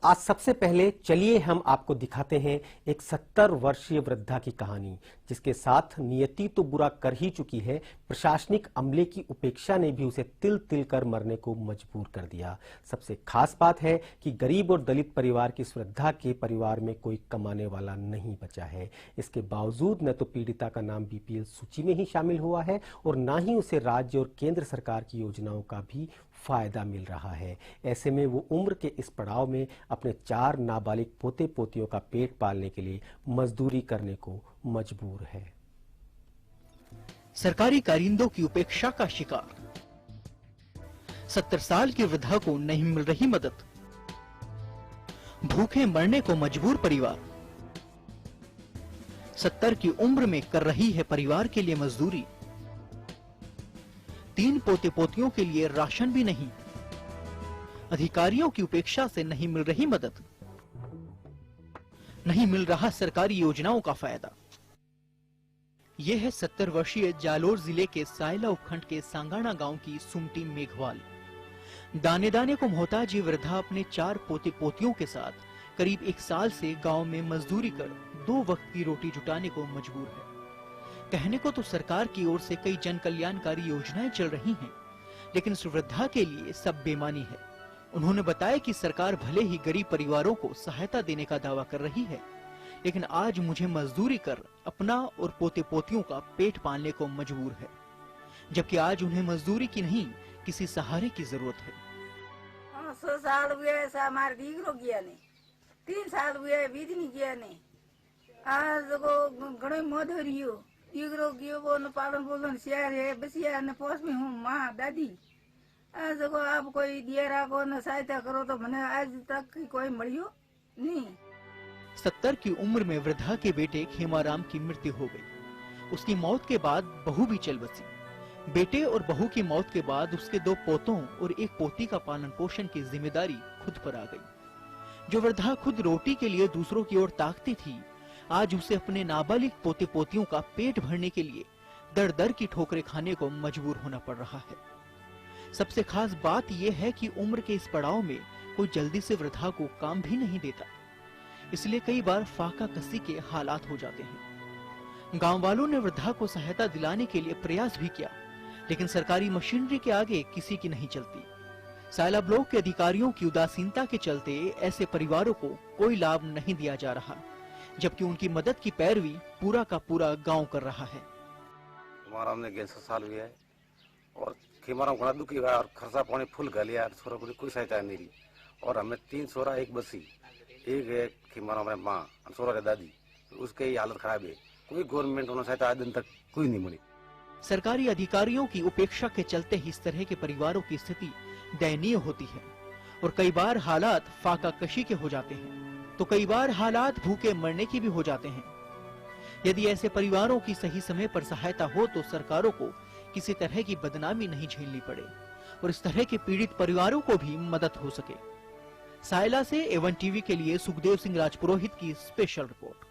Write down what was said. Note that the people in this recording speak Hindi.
आज सबसे पहले चलिए हम आपको दिखाते हैं एक 70 वर्षीय वृद्धा की कहानी, जिसके साथ नियति तो बुरा कर ही चुकी है, प्रशासनिक अमले की उपेक्षा ने भी उसे तिल तिल कर मरने को मजबूर कर दिया। सबसे खास बात है कि गरीब और दलित परिवार की इस वृद्धा के परिवार में कोई कमाने वाला नहीं बचा है। इसके बावजूद न तो पीड़िता का नाम बीपीएल सूची में ही शामिल हुआ है और न ही उसे राज्य और केंद्र सरकार की योजनाओं का भी फायदा मिल रहा है। ऐसे में वो उम्र के इस पड़ाव में अपने 4 नाबालिग पोते पोतियों का पेट पालने के लिए मजदूरी करने को मजबूर है। सरकारी कारिंदों की उपेक्षा का शिकार 70 साल की वृद्धा को नहीं मिल रही मदद, भूखे मरने को मजबूर परिवार। 70 की उम्र में कर रही है परिवार के लिए मजदूरी, 3 पोते पोतियों के लिए राशन भी नहीं, अधिकारियों की उपेक्षा से नहीं मिल रही मदद, नहीं मिल रहा सरकारी योजनाओं का फायदा। यह है 70 वर्षीय जालोर जिले के सायला उपखंड के सांगाना गांव की सुमटी मेघवाल। दाने दाने को मोहताज ये वृद्धा अपने 4 पोते पोतियों के साथ करीब 1 साल से गांव में मजदूरी कर 2 वक्त की रोटी जुटाने को मजबूर है। कहने को तो सरकार की ओर से कई जन कल्याणकारी योजनाएं चल रही हैं, लेकिन इस वृद्धा के लिए सब बेमानी है। उन्होंने बताया कि सरकार भले ही गरीब परिवारों को सहायता देने का दावा कर रही है, लेकिन आज मुझे मजदूरी कर अपना और पोते पोतियों का पेट पालने को मजबूर है, जबकि आज उन्हें मजदूरी की नहीं किसी सहारे की जरूरत है। 100 साल हुए ऐसा हमारे दीकरो गया नहीं, 3 साल हुए बीत नहीं गया नहीं। आज को घणो मौत हो रही हो, दीकरो गयो वो न पालन पोषण शहर है बसिया न पोस में हूँ माँ दादी। आज को आप कोई दिया को न सहायता करो तो मैंने आज तक कोई मरियो नहीं। 70 की उम्र में वृद्धा के बेटे खेमाराम की मृत्यु हो गई। उसकी मौत के बाद बहू भी चल बसी। बेटे और बहू की मौत के बाद उसके 2 पोतों और 1 पोती का पालन पोषण की जिम्मेदारी खुद पर आ गई। जो वृद्धा खुद रोटी के लिए दूसरों की ओर ताकती थी, आज उसे अपने नाबालिग पोते पोतियों का पेट भरने के लिए दर दर की ठोकरें खाने को मजबूर होना पड़ रहा है। सबसे खास बात यह है कि उम्र के इस पड़ाव में कोई जल्दी से वृद्धा को काम भी नहीं देता, इसलिए कई बार फाका कसी के हालात हो जाते हैं। गांव वालों ने वृद्धा को सहायता दिलाने के लिए प्रयास भी किया, लेकिन सरकारी मशीनरी के आगे किसी की नहीं चलती। सायला ब्लॉक के अधिकारियों की उदासीनता के चलते ऐसे परिवारों को कोई लाभ नहीं दिया जा रहा, जबकि उनकी मदद की पैरवी पूरा का पूरा गांव कर रहा है। हमारा हमने 100 साल हुआ है और खेमारा घोड़ा दुखी हुआ और खर्चा पानी फुल गल यार, छोरा को कोई सहायता नहीं रही। और हमें 3 छोरा 1 बसी, एक है खेमारा हमारे माँ छोरा के दादी, उसके ही हालत खराब है। कोई गवर्नमेंट होना सहायता आज दिन तक कोई नहीं मिली। सरकारी अधिकारियों की उपेक्षा के चलते ही इस तरह के परिवारों की स्थिति दयनीय होती है और कई बार हालात फाका कशी के हो जाते हैं, तो कई बार हालात भूखे मरने की भी हो जाते हैं। यदि ऐसे परिवारों की सही समय पर सहायता हो तो सरकारों को किसी तरह की बदनामी नहीं झेलनी पड़े और इस तरह के पीड़ित परिवारों को भी मदद हो सके। सायला से A1 टीवी के लिए सुखदेव सिंह राजपुरोहित की स्पेशल रिपोर्ट।